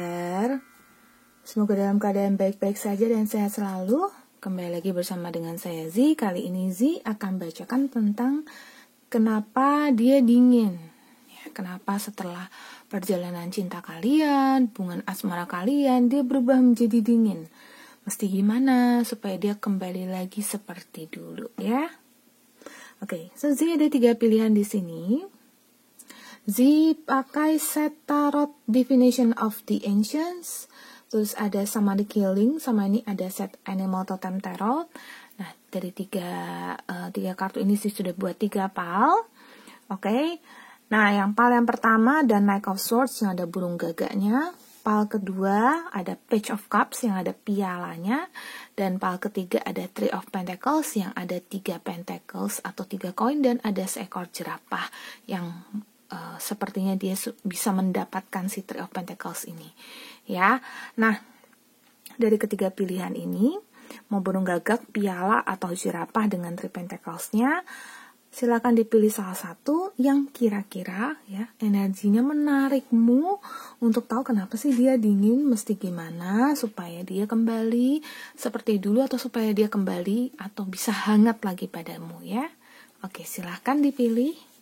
kabar? Semoga dalam keadaan baik-baik saja dan sehat selalu. Kembali lagi bersama dengan saya Z. Kali ini Z akan bacakan tentang kenapa dia dingin. Kenapa setelah perjalanan cinta kalian, hubungan asmara kalian, dia berubah menjadi dingin. Mesti gimana supaya dia kembali lagi seperti dulu ya? Oke, so Z ada 3 pilihan di sini. Z pakai set tarot Divination of the Ancients. Terus ada sama The Killing, sama ini ada set Animal Totem Tarot. Nah, dari tiga kartu ini sih sudah buat 3 pal. Oke. Nah, yang pal yang pertama ada Knight of Swords yang ada burung gagaknya. Pal kedua ada Page of Cups yang ada pialanya. Dan pal ketiga ada Three of Pentacles yang ada 3 pentacles atau 3 koin. Dan ada seekor jerapah yang sepertinya dia bisa mendapatkan si Three of Pentacles ini. Ya, nah dari ketiga pilihan ini, mau burung gagak, piala, atau jerapah dengan Three Pentacles-nya, silakan dipilih salah satu yang kira-kira ya energinya menarikmu untuk tahu kenapa sih dia dingin, mesti gimana supaya dia kembali seperti dulu atau supaya dia kembali atau bisa hangat lagi padamu ya. Oke, silakan dipilih.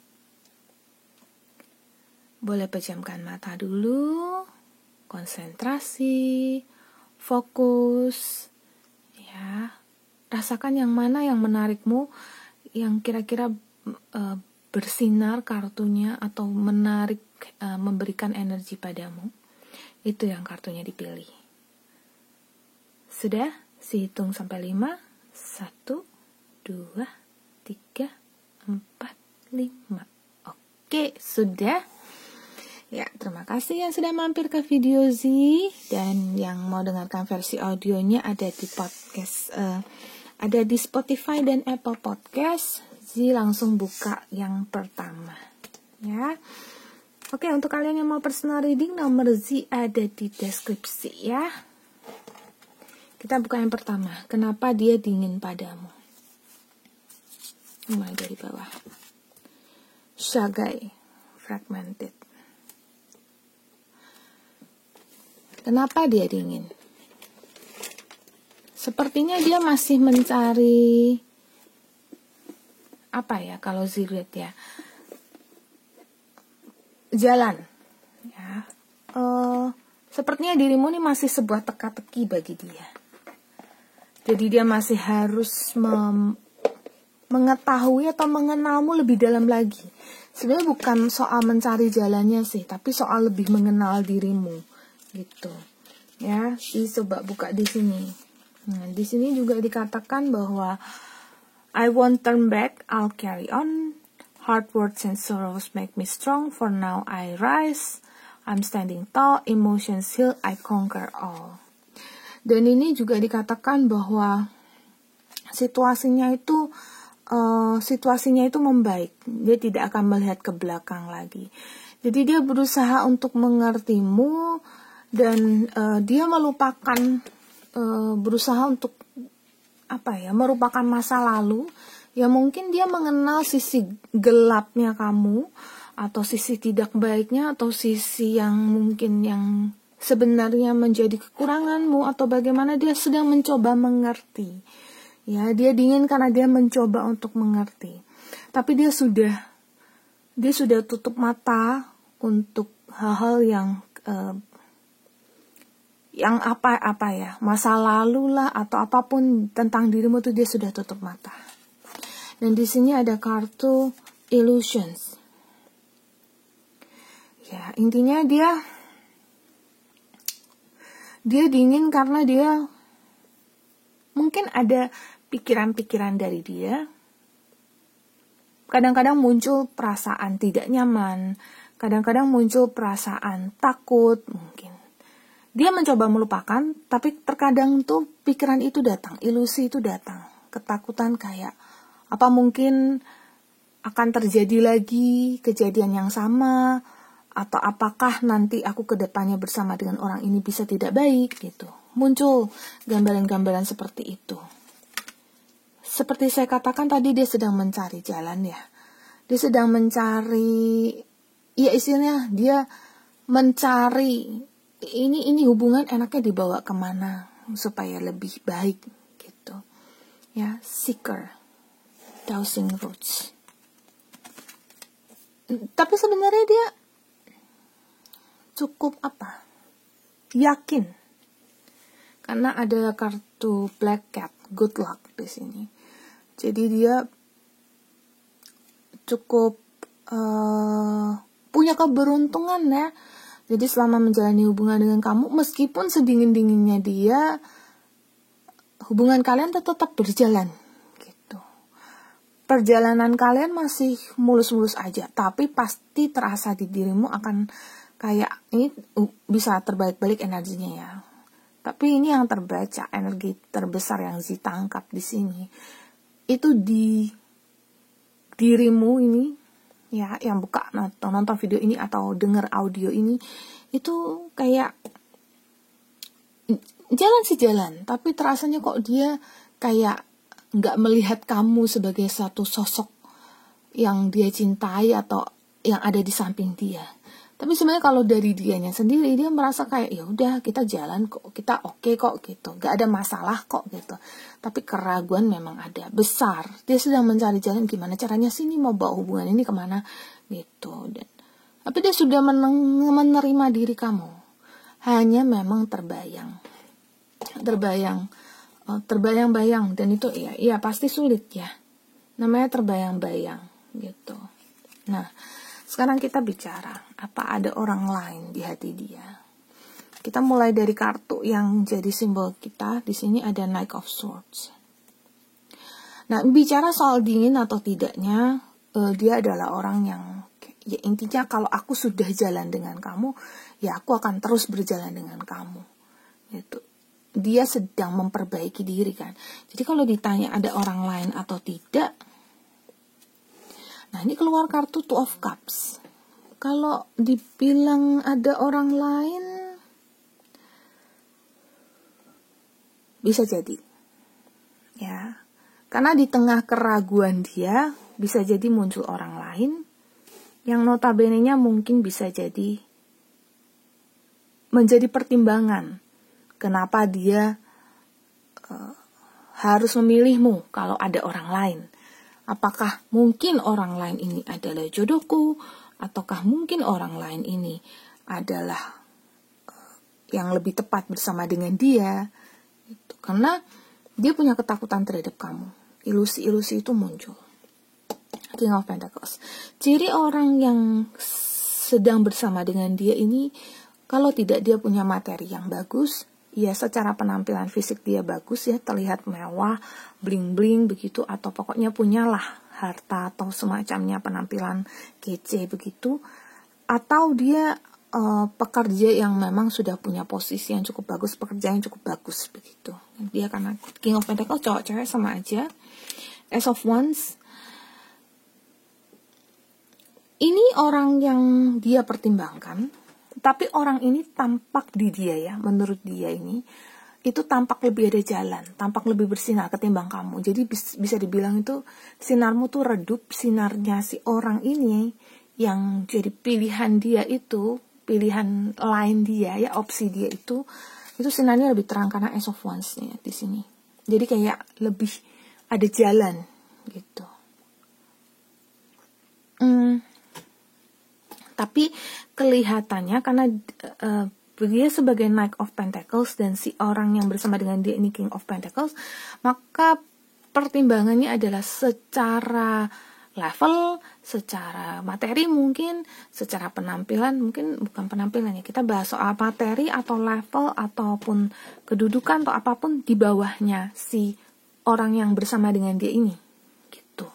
Boleh pejamkan mata dulu, konsentrasi, fokus, ya. Rasakan yang mana yang menarikmu, yang kira-kira bersinar kartunya atau menarik, memberikan energi padamu. Itu yang kartunya dipilih. Sudah? Hitung sampai 5. 1, 2, 3, 4, 5. Oke, sudah. Ya, terima kasih yang sudah mampir ke video Z, dan yang mau dengarkan versi audionya ada di podcast, ada di Spotify dan Apple Podcast. Z langsung buka yang pertama, ya. Oke, untuk kalian yang mau personal reading, nomor Z ada di deskripsi ya. Kita buka yang pertama. Kenapa dia dingin padamu? Mulai dari bawah. Shagai, fragmented. Kenapa dia dingin? Sepertinya dia masih mencari apa ya kalau Z-Read ya? Jalan. Ya. Sepertinya dirimu ini masih sebuah teka-teki bagi dia. Jadi dia masih harus mengetahui atau mengenalmu lebih dalam lagi. Sebenarnya bukan soal mencari jalannya sih, tapi soal lebih mengenal dirimu. Gitu ya. Coba buka di sini. Nah, di sini juga dikatakan bahwa I won't turn back, I'll carry on. Hard words and sorrows make me strong. For now I rise, I'm standing tall. Emotions heal, I conquer all. Dan ini juga dikatakan bahwa situasinya itu membaik. Dia tidak akan melihat ke belakang lagi. Jadi dia berusaha untuk mengertimu. Dan dia berusaha untuk merupakan masa lalu. Ya mungkin dia mengenal sisi gelapnya kamu, atau sisi tidak baiknya, atau sisi yang mungkin yang sebenarnya menjadi kekuranganmu, atau bagaimana dia sedang mencoba mengerti. Ya, dia dingin karena dia mencoba untuk mengerti. Tapi dia sudah tutup mata untuk hal-hal yang masa lalu lah atau apapun tentang dirimu tuh dia sudah tutup mata. Dan di sini ada kartu Illusions. Ya, intinya dia dingin karena dia mungkin ada pikiran-pikiran dari dia. Kadang-kadang muncul perasaan tidak nyaman, kadang-kadang muncul perasaan takut mungkin. Dia mencoba melupakan, tapi terkadang tuh pikiran itu datang, ilusi itu datang. Ketakutan kayak, apa mungkin akan terjadi lagi kejadian yang sama, atau apakah nanti aku ke depannya bersama dengan orang ini bisa tidak baik, gitu. Muncul gambaran-gambaran seperti itu. Seperti saya katakan tadi, dia sedang mencari jalan ya. Dia sedang mencari, ya istilahnya dia mencari ini hubungan enaknya dibawa kemana supaya lebih baik gitu ya. Seeker, dowsing roots. Tapi sebenarnya dia cukup yakin, karena ada kartu black cat, good luck di sini. Jadi dia cukup punya keberuntungan ya. Jadi selama menjalani hubungan dengan kamu, meskipun sedingin-dinginnya dia, hubungan kalian tetap berjalan gitu. Perjalanan kalian masih mulus-mulus aja, tapi pasti terasa di dirimu akan kayak ini bisa terbalik-balik energinya ya. Tapi ini yang terbaca, energi terbesar yang ditangkap di sini itu di dirimu ini ya, yang buka atau nonton video ini atau dengar audio ini, itu kayak jalan sih jalan, tapi terasanya kok dia kayak nggak melihat kamu sebagai satu sosok yang dia cintai atau yang ada di samping dia. Tapi sebenarnya kalau dari dianya sendiri, dia merasa kayak ya udah kita jalan kok, kita oke kok gitu, nggak ada masalah kok gitu. Tapi keraguan memang ada, besar. Dia sedang mencari jalan gimana caranya sini mau bawa hubungan ini kemana gitu. Tapi dia sudah menerima diri kamu, hanya memang terbayang-bayang, dan itu iya pasti sulit ya. Namanya terbayang-bayang gitu. Nah, sekarang kita bicara, apa ada orang lain di hati dia? Kita mulai dari kartu yang jadi simbol kita. Di sini ada Knight of Swords. Nah, bicara soal dingin atau tidaknya, dia adalah orang yang, ya intinya kalau aku sudah jalan dengan kamu, ya aku akan terus berjalan dengan kamu. Gitu. Dia sedang memperbaiki diri kan. Jadi kalau ditanya ada orang lain atau tidak, nah ini keluar kartu Two of Cups. Kalau dibilang ada orang lain, bisa jadi ya, karena di tengah keraguan dia bisa jadi muncul orang lain yang notabene-nya mungkin bisa jadi menjadi pertimbangan kenapa dia harus memilihmu kalau ada orang lain. Apakah mungkin orang lain ini adalah jodohku, ataukah mungkin orang lain ini adalah yang lebih tepat bersama dengan dia gitu. Karena dia punya ketakutan terhadap kamu. Ilusi-ilusi itu muncul. King of Pentacles. Ciri orang yang sedang bersama dengan dia ini, kalau tidak dia punya materi yang bagus, ya secara penampilan fisik dia bagus ya, terlihat mewah, bling-bling begitu, atau pokoknya punyalah harta atau semacamnya, penampilan kece begitu, atau dia pekerja yang memang sudah punya posisi yang cukup bagus, pekerjaan yang cukup bagus begitu. Dia karena King of Pentacles cowok-cewek sama aja. Ace of Wands. Ini orang yang dia pertimbangkan, tapi orang ini tampak di dia ya, menurut dia ini itu tampak lebih ada jalan, tampak lebih bersinar ketimbang kamu. Jadi bisa dibilang itu sinarmu tuh redup, sinarnya si orang ini yang jadi pilihan dia itu, pilihan lain dia ya, opsi dia itu sinarnya lebih terang karena Ace of Wands nih di sini. Jadi kayak lebih ada jalan gitu. Tapi kelihatannya karena dia sebagai Knight of Pentacles dan si orang yang bersama dengan dia ini King of Pentacles, maka pertimbangannya adalah secara level, secara materi mungkin, secara penampilan mungkin, bukan penampilan ya, kita bahas soal materi atau level ataupun kedudukan atau apapun di bawahnya si orang yang bersama dengan dia ini gitu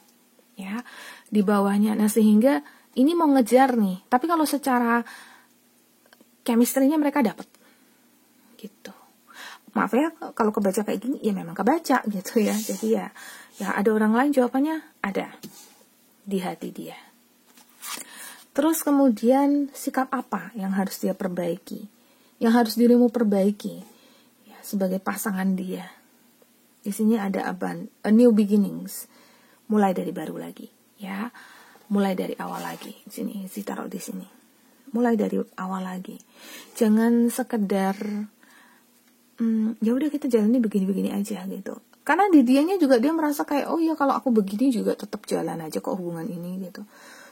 ya, di bawahnya. Nah sehingga ini mau ngejar nih, tapi kalau secara chemistry-nya mereka dapat gitu. Maaf ya kalau kebaca kayak gini, ya memang kebaca gitu ya. Jadi ya ada orang lain, jawabannya ada di hati dia. Terus kemudian sikap apa yang harus dia perbaiki, yang harus dirimu perbaiki ya, sebagai pasangan dia. Di sini ada a new beginnings, mulai dari baru lagi ya, mulai dari awal lagi. Di sini taruh di sini. mulai dari awal lagi. Jangan sekedar ya udah kita jalani begini-begini aja gitu. Karena di dianya juga dia merasa kayak oh ya kalau aku begini juga tetap jalan aja kok hubungan ini gitu.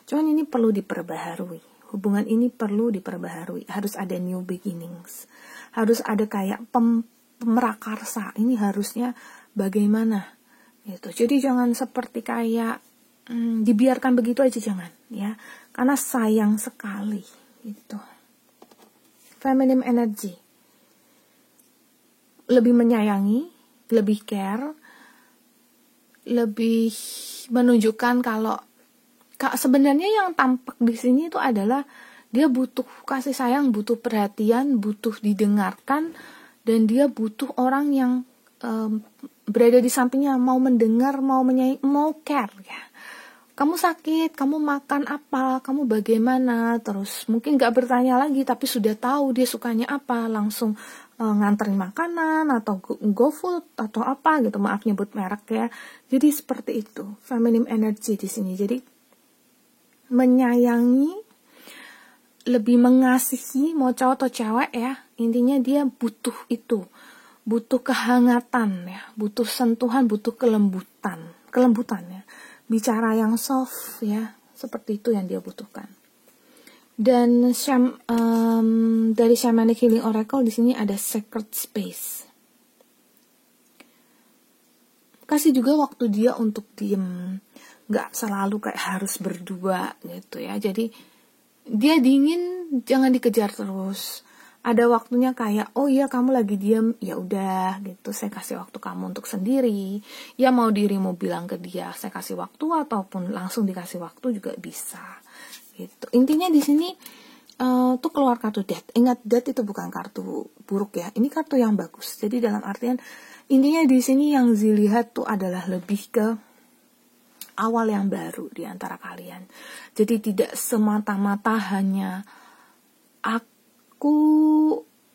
Cuman ini perlu diperbaharui. Hubungan ini perlu diperbaharui. Harus ada new beginnings. Harus ada kayak pemerakarsa. Ini harusnya bagaimana gitu. Jadi jangan seperti kayak dibiarkan begitu aja, jangan ya, karena sayang sekali gitu. Feminine energy lebih menyayangi, lebih care, lebih menunjukkan kalau sebenarnya yang tampak di sini itu adalah dia butuh kasih sayang, butuh perhatian, butuh didengarkan, dan dia butuh orang yang berada di sampingnya, mau mendengar, mau menyayangi, mau care ya. Kamu sakit, kamu makan apa, kamu bagaimana, terus mungkin gak bertanya lagi tapi sudah tahu dia sukanya apa, langsung nganterin makanan atau GoFood atau apa gitu, maaf nyebut merek ya. Jadi seperti itu, feminine energy di sini. Jadi menyayangi, lebih mengasihi, mau cowok atau cewek ya, intinya dia butuh itu, butuh kehangatan ya, butuh sentuhan, butuh kelembutan ya. Bicara yang soft ya, seperti itu yang dia butuhkan. Dan dari Shamanic Healing Oracle di sini ada sacred space. Kasih juga waktu dia untuk diem, nggak selalu kayak harus berdua gitu ya. Jadi dia dingin, jangan dikejar terus. Ada waktunya kayak oh iya kamu lagi diem, ya udah gitu, saya kasih waktu kamu untuk sendiri. Ya mau dirimu bilang ke dia saya kasih waktu, ataupun langsung dikasih waktu juga bisa gitu. Intinya di sini tuh keluar kartu death. Ingat, death itu bukan kartu buruk ya, ini kartu yang bagus. Jadi dalam artian intinya di sini yang dilihat tuh adalah lebih ke awal yang baru di antara kalian. Jadi tidak semata-mata hanya aku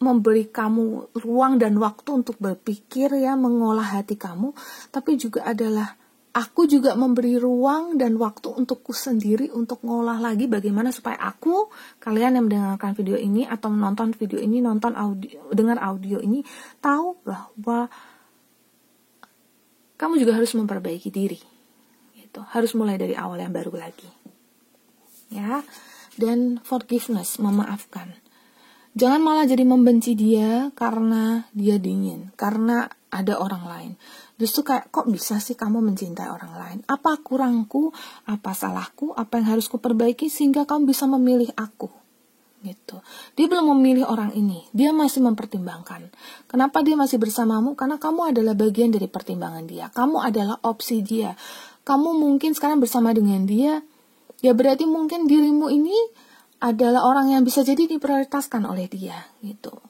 memberi kamu ruang dan waktu untuk berpikir ya, mengolah hati kamu, tapi juga adalah aku juga memberi ruang dan waktu untukku sendiri untuk ngolah lagi bagaimana supaya aku, kalian yang mendengarkan video ini atau menonton video ini, dengar audio ini, tahu bahwa kamu juga harus memperbaiki diri. Gitu. Harus mulai dari awal yang baru lagi. Ya. Dan forgiveness, memaafkan. Jangan malah jadi membenci dia karena dia dingin, karena ada orang lain. Justru kayak, kok bisa sih kamu mencintai orang lain? Apa kurangku? Apa salahku? Apa yang harus kuperbaiki sehingga kamu bisa memilih aku? Gitu. Dia belum memilih orang ini. Dia masih mempertimbangkan. Kenapa dia masih bersamamu? Karena kamu adalah bagian dari pertimbangan dia. Kamu adalah opsi dia. Kamu mungkin sekarang bersama dengan dia, ya berarti mungkin dirimu ini adalah orang yang bisa jadi diprioritaskan oleh dia gitu.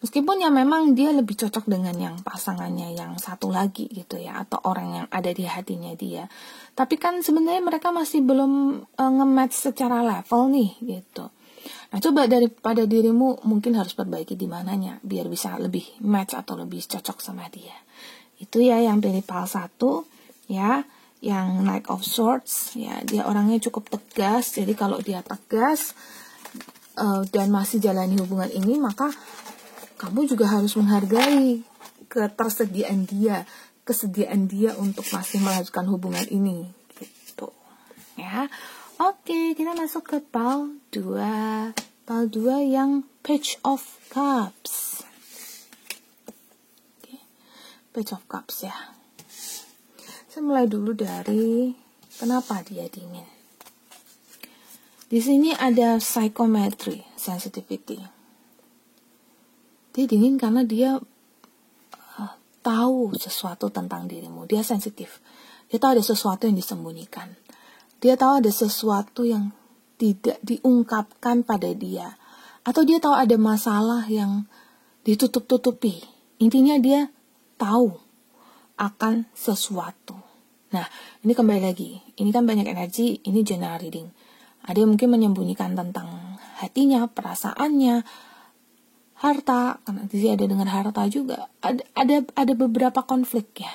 Meskipun ya memang dia lebih cocok dengan yang pasangannya yang satu lagi gitu ya, atau orang yang ada di hatinya dia. Tapi kan sebenarnya mereka masih belum nge-match secara level nih gitu. Nah, coba daripada dirimu mungkin harus perbaiki di mananya biar bisa lebih match atau lebih cocok sama dia. Itu ya yang pilih pal 1 ya. Yang Knight of Swords ya, dia orangnya cukup tegas. Jadi kalau dia tegas dan masih jalani hubungan ini, maka kamu juga harus menghargai kesediaan dia untuk masih melanjutkan hubungan ini gitu ya. Oke, kita masuk ke pal 2 yang Page of Cups. Oke. Page of Cups ya. Saya mulai dulu dari kenapa dia dingin. Di sini ada psychometry, sensitivity. Dia dingin karena dia tahu sesuatu tentang dirimu. Dia sensitif. Dia tahu ada sesuatu yang disembunyikan. Dia tahu ada sesuatu yang tidak diungkapkan pada dia. Atau dia tahu ada masalah yang ditutup-tutupi. Intinya dia tahu akan sesuatu. Nah, ini kembali lagi. Ini kan banyak energi, ini general reading. Ada yang mungkin menyembunyikan tentang hatinya, perasaannya, harta, karena di sini ada dengan harta juga. Ada beberapa konflik ya.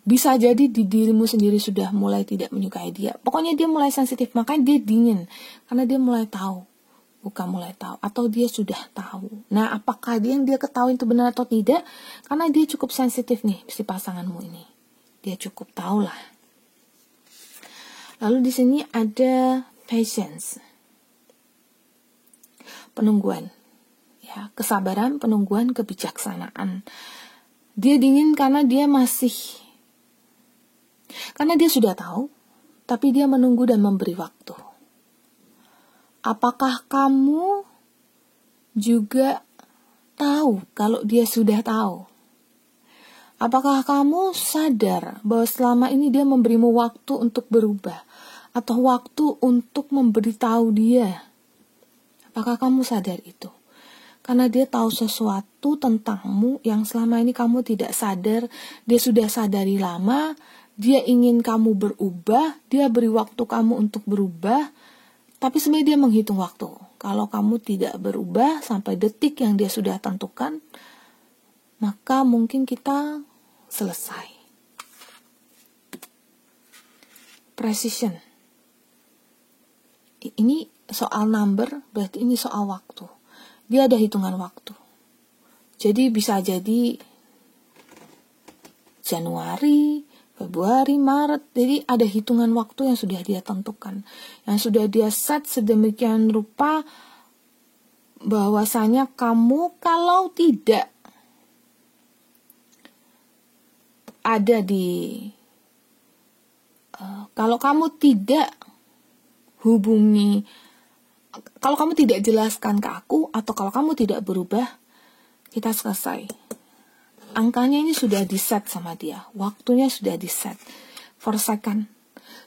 Bisa jadi di dirimu sendiri sudah mulai tidak menyukai dia. Pokoknya dia mulai sensitif, makanya dia dingin. Karena dia mulai tahu. Bukan mulai tahu, atau dia sudah tahu. Nah, apakah yang dia ketahui itu benar atau tidak? Karena dia cukup sensitif nih, si pasanganmu ini. Dia cukup tahu lah. Lalu di sini ada patience. Penungguan. Ya, kesabaran, penungguan, kebijaksanaan. Dia dingin karena dia sudah tahu, tapi dia menunggu dan memberi waktu. Apakah kamu juga tahu kalau dia sudah tahu? Apakah kamu sadar bahwa selama ini dia memberimu waktu untuk berubah? Atau waktu untuk memberitahu dia? Apakah kamu sadar itu? Karena dia tahu sesuatu tentangmu yang selama ini kamu tidak sadar. Dia sudah sadari lama. Dia ingin kamu berubah. Dia beri waktu kamu untuk berubah. Tapi sebenarnya dia menghitung waktu. Kalau kamu tidak berubah sampai detik yang dia sudah tentukan, maka mungkin kita selesai. Precision. Ini soal number, berarti ini soal waktu. Dia ada hitungan waktu. Jadi bisa jadi Januari, Februari, Maret. Jadi ada hitungan waktu yang sudah dia tentukan. Yang sudah dia set sedemikian rupa bahwasanya kamu kalau tidak ada kalau kamu tidak hubungi, kalau kamu tidak jelaskan ke aku, atau kalau kamu tidak berubah, kita selesai. Angkanya ini sudah di-set sama dia. Waktunya sudah di-set. For second.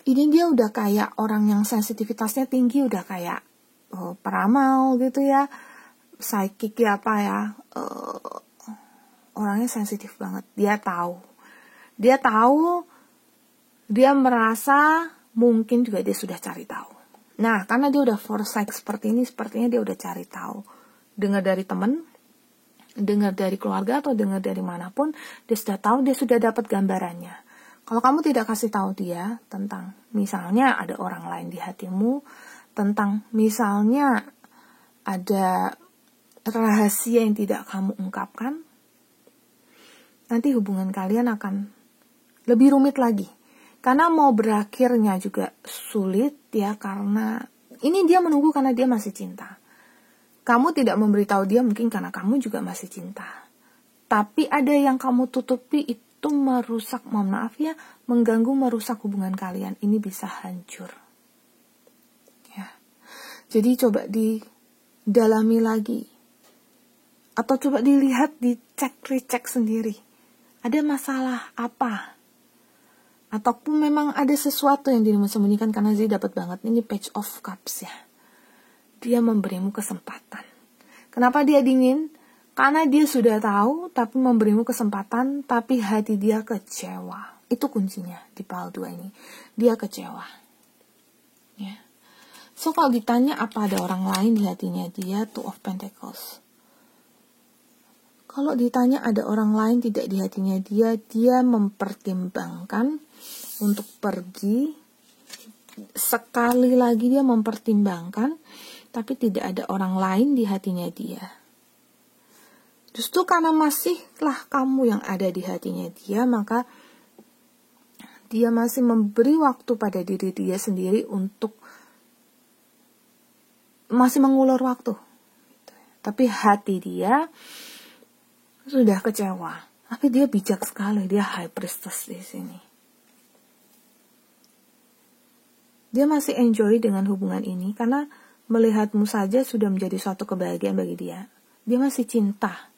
Ini dia udah kayak orang yang sensitivitasnya tinggi. Udah kayak peramal gitu ya. Psychic ya apa ya. Orangnya sensitif banget. Dia tahu. Dia merasa mungkin juga dia sudah cari tahu. Nah, karena dia udah foresight seperti ini, sepertinya dia udah cari tahu. Dengar dari teman, dengar dari keluarga, atau dengar dari manapun, dia sudah tahu, dia sudah dapat gambarannya. Kalau kamu tidak kasih tahu dia tentang, misalnya ada orang lain di hatimu, tentang misalnya ada rahasia yang tidak kamu ungkapkan, nanti hubungan kalian akan lebih rumit lagi. Karena mau berakhirnya juga sulit ya, karena ini dia menunggu karena dia masih cinta. Kamu tidak memberitahu dia mungkin karena kamu juga masih cinta. Tapi ada yang kamu tutupi itu merusak, mohon maaf ya, mengganggu, merusak hubungan kalian. Ini bisa hancur. Ya. Jadi coba didalami lagi. Atau coba dilihat, recheck sendiri. Ada masalah apa? Ataupun memang ada sesuatu yang dirimu sembunyikan, karena dia dapat banget. Ini Page of Cups ya. Dia memberimu kesempatan. Kenapa dia dingin? Karena dia sudah tahu, tapi memberimu kesempatan, tapi hati dia kecewa. Itu kuncinya di pile 2 ini. Dia kecewa. Ya. So, kalau ditanya apa ada orang lain di hatinya dia, 2 of Pentacles. Kalau ditanya ada orang lain tidak di hatinya dia mempertimbangkan untuk pergi. Sekali lagi dia mempertimbangkan, tapi tidak ada orang lain di hatinya dia. Justru karena masihlah kamu yang ada di hatinya dia, maka dia masih memberi waktu pada diri dia sendiri untuk masih mengulur waktu. Tapi hati dia sudah kecewa. Tapi dia bijak sekali, dia high priestess di sini. Dia masih enjoy dengan hubungan ini karena melihatmu saja sudah menjadi suatu kebahagiaan bagi dia. Dia masih cinta.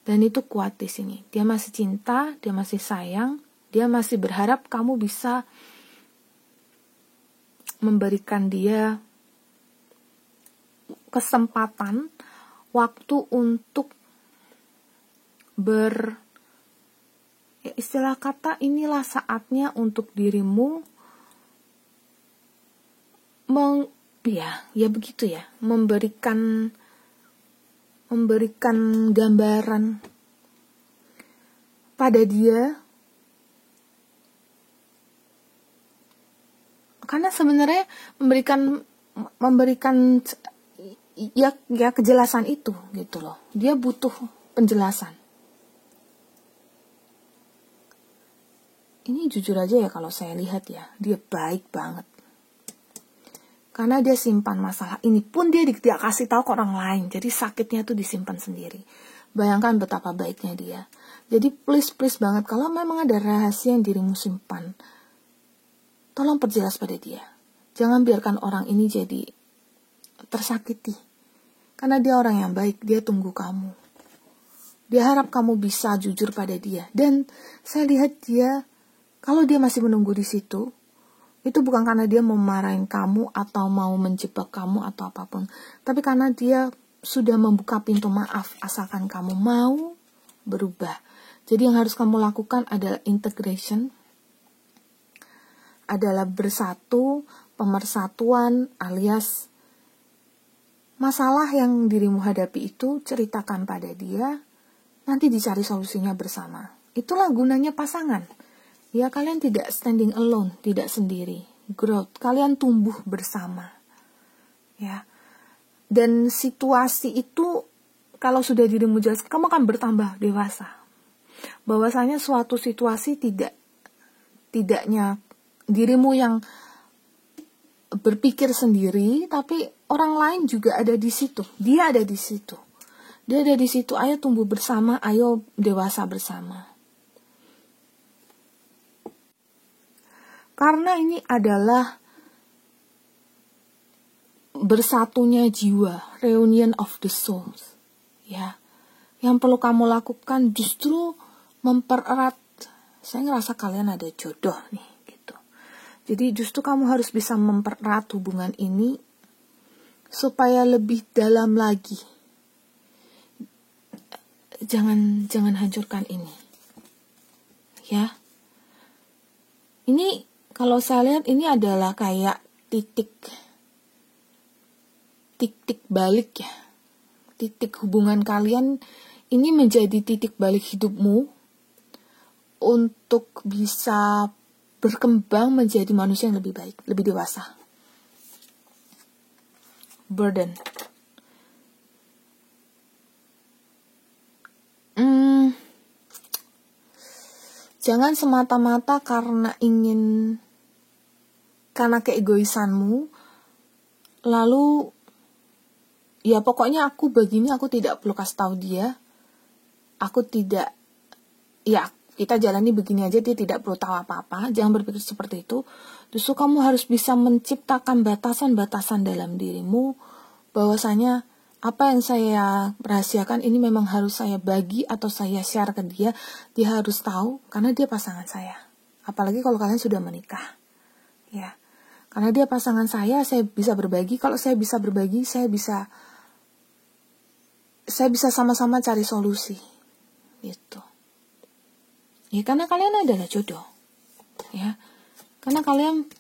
Dan itu kuat di sini. Dia masih cinta, dia masih sayang, dia masih berharap kamu bisa memberikan dia kesempatan, waktu untuk istilah kata, inilah saatnya untuk dirimu begitu ya, memberikan gambaran pada dia Karena sebenarnya memberikan ya kejelasan itu gitu loh. Dia butuh penjelasan. Ini jujur aja ya, kalau saya lihat ya, dia baik banget. Karena dia simpan masalah ini pun dia tidak kasih tahu ke orang lain. Jadi sakitnya tuh disimpan sendiri. Bayangkan betapa baiknya dia. Jadi please banget, kalau memang ada rahasia yang dirimu simpan, tolong perjelas pada dia. Jangan biarkan orang ini jadi tersakiti. Karena dia orang yang baik, dia tunggu kamu. Dia harap kamu bisa jujur pada dia. Dan saya lihat dia, kalau dia masih menunggu di situ, itu bukan karena dia mau marahin kamu atau mau menjebak kamu atau apapun. Tapi karena dia sudah membuka pintu maaf asalkan kamu mau berubah. Jadi yang harus kamu lakukan adalah integration, adalah bersatu, pemersatuan, alias masalah yang dirimu hadapi itu ceritakan pada dia, nanti dicari solusinya bersama. Itulah gunanya pasangan. Ya, kalian tidak standing alone, tidak sendiri. Growth, kalian tumbuh bersama. Ya. Dan situasi itu kalau sudah dirimu jelas, kamu akan bertambah dewasa. Bahwasanya suatu situasi tidaknya dirimu yang berpikir sendiri, tapi orang lain juga ada di situ. Dia ada di situ. Dia ada di situ. Ayo tumbuh bersama, ayo dewasa bersama. Karena ini adalah bersatunya jiwa, reunion of the souls. Ya. Yang perlu kamu lakukan justru mempererat. Saya ngerasa kalian ada jodoh nih, gitu. Jadi justru kamu harus bisa mempererat hubungan ini supaya lebih dalam lagi. Jangan hancurkan ini. Ya. Ini kalau saya lihat ini adalah kayak titik balik ya. Titik hubungan kalian ini menjadi titik balik hidupmu untuk bisa berkembang menjadi manusia yang lebih baik, lebih dewasa. Burden. Jangan semata-mata karena keegoisanmu, lalu ya pokoknya aku begini, aku tidak perlu kasih tahu dia, aku tidak, ya kita jalani begini aja, dia tidak perlu tahu apa-apa. Jangan berpikir seperti itu. Justru kamu harus bisa menciptakan batasan-batasan dalam dirimu, bahwasanya apa yang saya rahasiakan ini memang harus saya bagi atau saya share ke dia. Dia harus tahu karena dia pasangan saya. Apalagi kalau kalian sudah menikah. Ya. Karena dia pasangan saya bisa berbagi. Kalau saya bisa berbagi, saya bisa sama-sama cari solusi. Gitu. Ya, karena kalian adalah jodoh. Ya. Karena kalian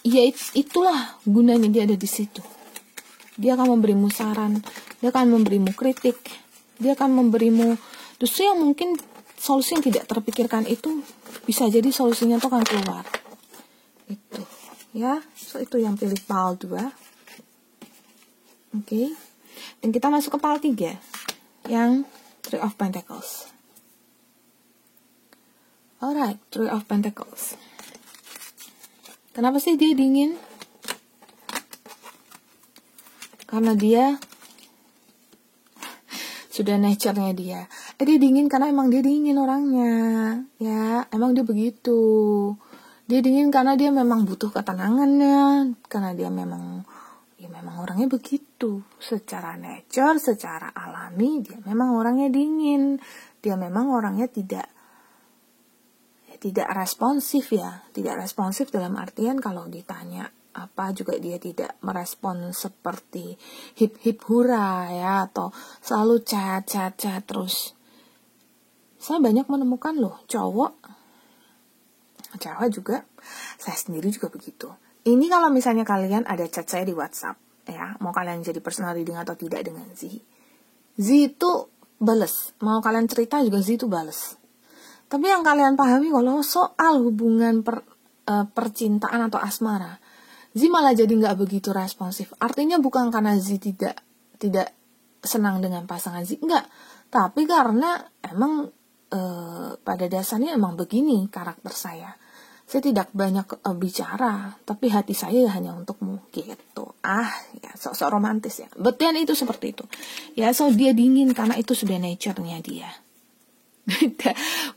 ya itulah gunanya dia ada di situ. Dia akan memberimu saran, dia akan memberimu kritik, dia akan memberimu justru yang mungkin solusi yang tidak terpikirkan itu bisa jadi solusinya itu akan keluar. Itu, ya. So itu yang pilih PAL 2. Oke. Dan kita masuk ke PAL 3 yang Three of Pentacles. Alright, Three of Pentacles. Kenapa sih dia dingin? Karena dia sudah nature-nya dia. Dia dingin karena emang dia dingin orangnya. Ya, emang dia begitu. Dia dingin karena dia memang butuh ketenangannya. Karena dia memang orangnya begitu. Secara nature, secara alami, dia memang orangnya dingin. Dia memang orangnya tidak responsif ya. Tidak responsif dalam artian kalau ditanya apa juga dia tidak merespon seperti hip hura ya, atau selalu chat terus. Saya banyak menemukan loh cewek juga, saya sendiri juga begitu. Ini kalau misalnya kalian ada chat saya di WhatsApp ya, mau kalian jadi personal reading atau tidak dengan Z itu bales, mau kalian cerita juga Z itu bales. Tapi yang kalian pahami kalau soal hubungan percintaan atau asmara. Z malah jadi nggak begitu responsif. Artinya bukan karena Z tidak senang dengan pasangan Z, enggak. Tapi karena emang pada dasarnya emang begini karakter saya. Saya tidak banyak bicara, tapi hati saya hanya untukmu gitu. Ya sok-sok romantis ya. Betul itu seperti itu. Ya, so dia dingin karena itu sudah nature-nya dia.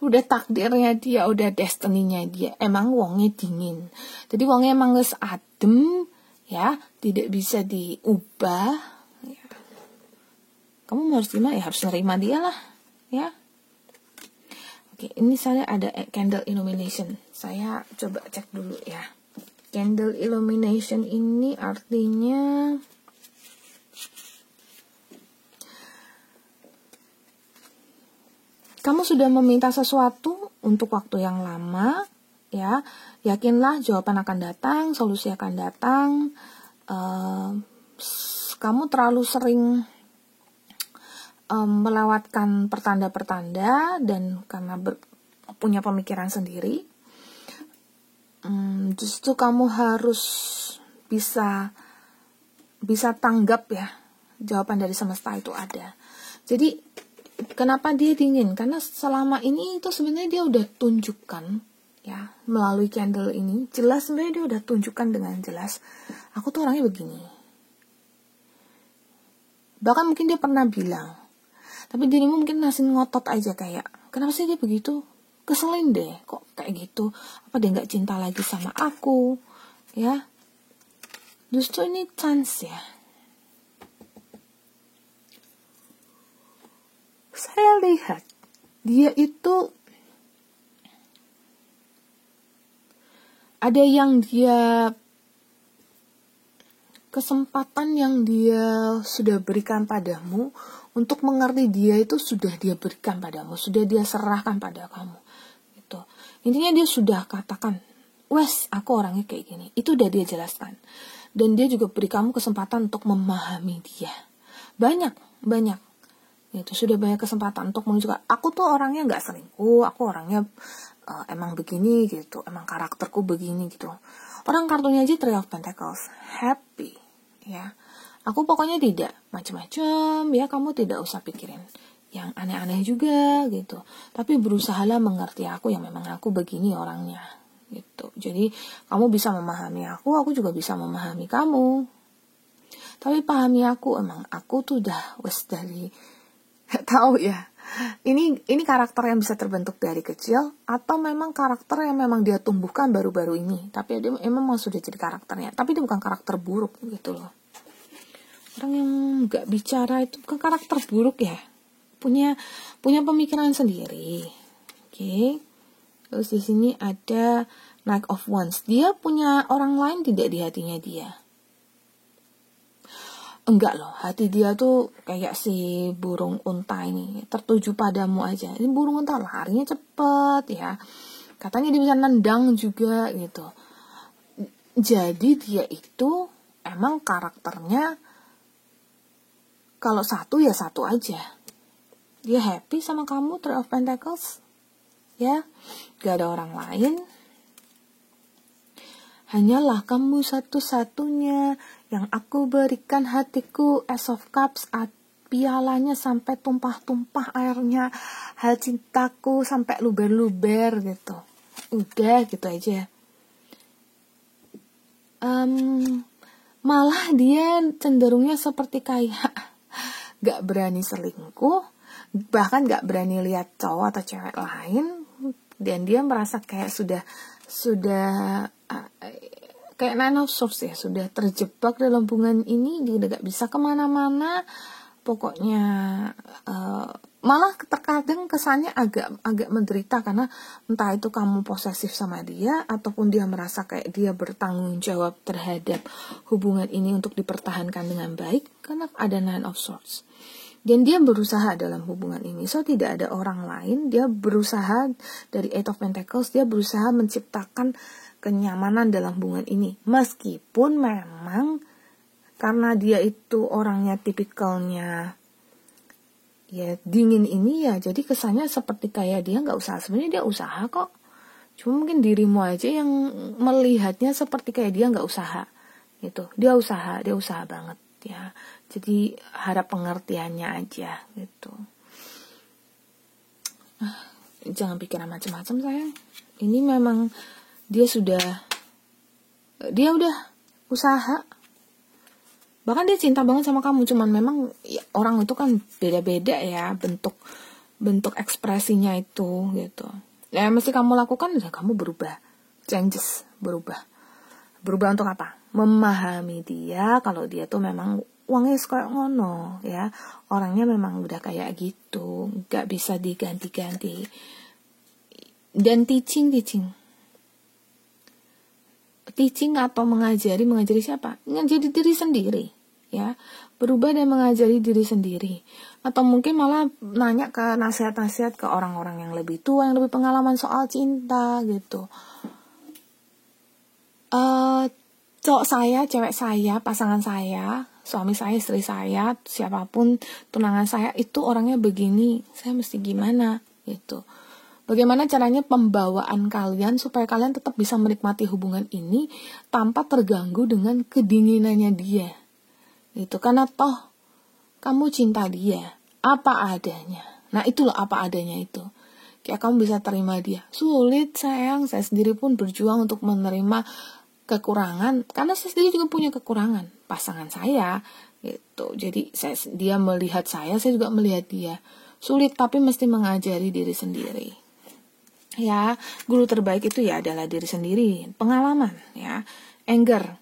udah takdirnya dia, udah destiny-nya dia. Emang wongnya dingin. Jadi wongnya emang wis adem, ya, tidak bisa diubah. Ya. Kamu harus gimana? Ya harus nerima dia lah, ya. Oke, ini saya ada candle illumination. Saya coba cek dulu ya. Candle illumination ini artinya kamu sudah meminta sesuatu untuk waktu yang lama, ya. Yakinlah jawaban akan datang, solusi akan datang. Kamu terlalu sering melewatkan pertanda-pertanda dan karena punya pemikiran sendiri, justru kamu harus bisa tanggap ya, jawaban dari semesta itu ada. Jadi kenapa dia dingin? Karena selama ini itu sebenarnya dia udah tunjukkan ya, melalui candle ini jelas, sebenarnya dia udah tunjukkan dengan jelas, aku tuh orangnya begini. Bahkan mungkin dia pernah bilang, tapi dirimu mungkin masih ngotot aja kayak, kenapa sih dia begitu? Keselin deh, kok kayak gitu. Apa dia nggak cinta lagi sama aku? Ya, justru ini chance ya. Saya lihat dia itu ada yang dia kesempatan yang dia sudah berikan padamu untuk mengerti dia itu sudah dia berikan padamu, sudah dia serahkan pada kamu. Gitu. Intinya dia sudah katakan, wes aku orangnya kayak gini. Itu udah dia jelaskan. Dan dia juga beri kamu kesempatan untuk memahami dia. Banyak. Itu sudah banyak kesempatan untuk menunjukkan, aku tuh orangnya nggak selingkuh, aku orangnya emang begini gitu, emang karakterku begini gitu. Orang kartunya aja Three of Pentacles, happy, ya. Aku pokoknya tidak macam-macam, ya, kamu tidak usah pikirin yang aneh-aneh juga gitu. Tapi berusahalah mengerti aku yang memang aku begini orangnya gitu. Jadi kamu bisa memahami aku juga bisa memahami kamu. Tapi pahami aku, emang aku tuh udah wes dari tahu ya. Ini karakter yang bisa terbentuk dari kecil atau memang karakter yang memang dia tumbuhkan baru-baru ini. Tapi dia memang sudah jadi karakternya. Tapi dia bukan karakter buruk gitu loh. Orang yang nggak bicara itu bukan karakter buruk ya. Punya pemikiran sendiri. Oke. Terus di sini ada Knight of Wands. Dia punya orang lain tidak di hatinya dia. Enggak loh, hati dia tuh kayak si burung unta ini, tertuju padamu aja. Ini burung unta larinya cepet ya. Katanya dia bisa nendang juga gitu. Jadi dia itu emang karakternya kalau satu ya satu aja. Dia happy sama kamu, Three of Pentacles. Ya, gak ada orang lain. Hanyalah kamu satu-satunya yang aku berikan hatiku, Ace of Cups, pialanya sampai tumpah-tumpah airnya, hal cintaku sampai luber-luber gitu. Udah gitu aja. Malah dia cenderungnya seperti kayak gak berani selingkuh, bahkan gak berani lihat cowok atau cewek lain, dan dia merasa kayak sudah kayak Nine of Swords ya, sudah terjebak dalam hubungan ini, dia udah gak bisa kemana-mana. Pokoknya malah terkadang kesannya agak menderita karena entah itu kamu posesif sama dia ataupun dia merasa kayak dia bertanggung jawab terhadap hubungan ini untuk dipertahankan dengan baik karena ada Nine of Swords. Dan dia berusaha dalam hubungan ini, so tidak ada orang lain. Dia berusaha dari Eight of Pentacles, dia berusaha menciptakan kenyamanan dalam hubungan ini. Meskipun memang karena dia itu orangnya tipikalnya ya dingin ini ya, jadi kesannya seperti kayak dia nggak usaha. Sebenarnya dia usaha kok. Cuma mungkin dirimu aja yang melihatnya seperti kayak dia nggak usaha gitu. Dia usaha banget ya. Jadi harap pengertiannya aja gitu. Jangan pikiran macam-macam sayang. Ini memang dia udah usaha. Bahkan dia cinta banget sama kamu. Cuman memang ya, orang itu kan beda-beda ya bentuk ekspresinya itu gitu. Ya mesti kamu lakukan ya kamu berubah. Changes, berubah untuk apa? Memahami dia kalau dia tuh memang uangnya kayak ngono ya. Orangnya memang udah kayak gitu, gak bisa diganti-ganti. Dan teaching atau mengajari siapa? Mengajari diri sendiri ya. Berubah dan mengajari diri sendiri. Atau mungkin malah nanya ke nasihat-nasihat ke orang-orang yang lebih tua, yang lebih pengalaman soal cinta gitu. Cowok saya, cewek saya, pasangan saya, suami saya, istri saya, siapapun tunangan saya itu orangnya begini, saya mesti gimana gitu. Bagaimana caranya pembawaan kalian supaya kalian tetap bisa menikmati hubungan ini tanpa terganggu dengan kedinginannya dia gitu. Karena toh kamu cinta dia apa adanya. Nah itulah apa adanya itu. Kayak kamu bisa terima dia. Sulit sayang, saya sendiri pun berjuang untuk menerima kekurangan, karena saya sendiri juga punya kekurangan pasangan saya gitu. Jadi dia melihat saya juga melihat dia. Sulit tapi mesti mengajari diri sendiri. Ya, guru terbaik itu ya adalah diri sendiri, pengalaman ya, anger,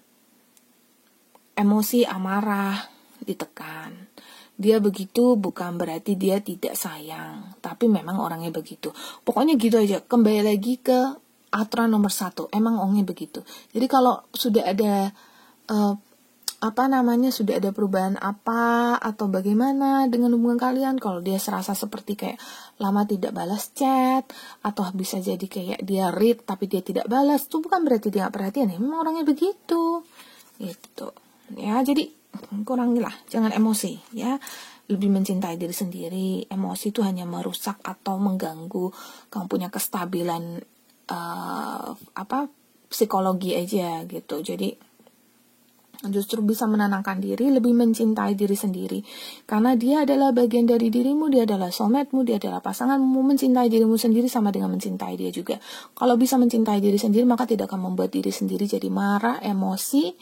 emosi, amarah, ditekan. Dia begitu bukan berarti dia tidak sayang, tapi memang orangnya begitu. Pokoknya gitu aja. Kembali lagi ke aturan nomor 1, emang orangnya begitu. Jadi kalau sudah ada sudah ada perubahan apa atau bagaimana dengan hubungan kalian, kalau dia serasa seperti kayak lama tidak balas chat, atau bisa jadi kayak dia read tapi dia tidak balas, itu bukan berarti dia gak perhatian, ya memang orangnya begitu gitu ya. Jadi kurangilah, jangan emosi ya, lebih mencintai diri sendiri. Emosi itu hanya merusak atau mengganggu kamu punya kestabilan psikologi aja gitu. Jadi justru bisa menenangkan diri, lebih mencintai diri sendiri, karena dia adalah bagian dari dirimu, dia adalah soulmate-mu, dia adalah pasanganmu. Mencintai dirimu sendiri sama dengan mencintai dia juga. Kalau bisa mencintai diri sendiri, maka tidak akan membuat diri sendiri jadi marah, emosi,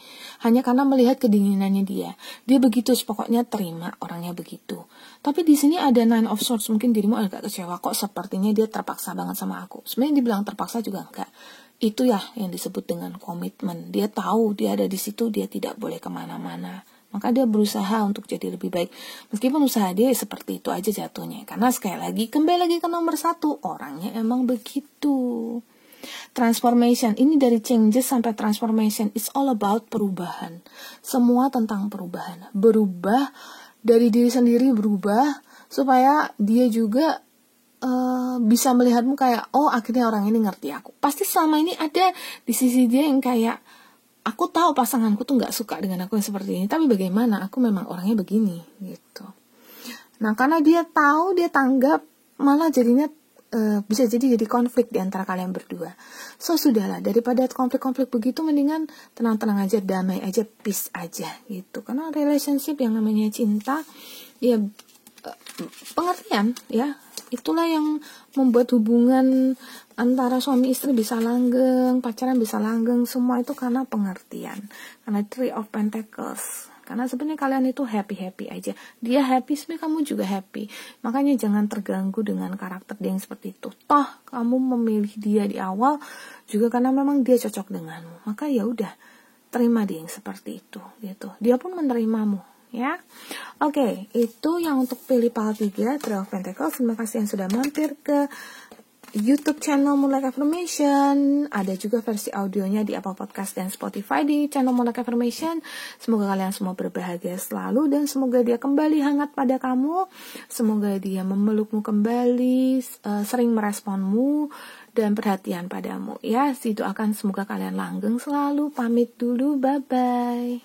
hanya karena melihat kedinginannya dia. Dia begitu, pokoknya terima, orangnya begitu. Tapi di sini ada Nine of Swords, mungkin dirimu agak kecewa, kok sepertinya dia terpaksa banget sama aku. Sebenarnya dibilang terpaksa juga enggak. Itu ya yang disebut dengan komitmen. Dia tahu dia ada di situ, dia tidak boleh kemana-mana. Maka dia berusaha untuk jadi lebih baik. Meskipun usaha dia seperti itu aja jatuhnya. Karena sekali lagi, kembali lagi ke nomor 1, orangnya emang begitu. Transformation, ini dari changes sampai transformation, it's all about perubahan. Semua tentang perubahan. Berubah dari diri sendiri, berubah supaya dia juga bisa melihatmu kayak, oh akhirnya orang ini ngerti aku. Pasti selama ini ada di sisi dia yang kayak, aku tahu pasanganku tuh gak suka dengan aku yang seperti ini, tapi bagaimana, aku memang orangnya begini gitu. Nah karena dia tahu, dia tanggap, malah jadinya bisa jadi konflik di antara kalian berdua. So sudahlah, daripada konflik-konflik begitu, mendingan tenang-tenang aja, damai aja, peace aja gitu. Karena relationship yang namanya cinta ya pengertian ya, itulah yang membuat hubungan antara suami istri bisa langgeng, pacaran bisa langgeng, semua itu karena pengertian, karena Three of Pentacles. Karena sebenarnya kalian itu happy aja, dia happy, sebenarnya kamu juga happy. Makanya jangan terganggu dengan karakter dia yang seperti itu. Toh kamu memilih dia di awal juga karena memang dia cocok denganmu, maka ya udah, terima dia yang seperti itu gitu. Dia pun menerimamu ya. Oke, itu yang untuk pilih part 3 Three of Pentacles. Terima kasih yang sudah mampir ke YouTube channel Moonlight Affirmation. Ada juga versi audionya di Apple Podcast dan Spotify di channel Moonlight Affirmation. Semoga kalian semua berbahagia selalu, dan semoga dia kembali hangat pada kamu. Semoga dia memelukmu kembali, sering meresponmu dan perhatian padamu ya. Didoakan semoga kalian langgeng selalu. Pamit dulu, bye bye.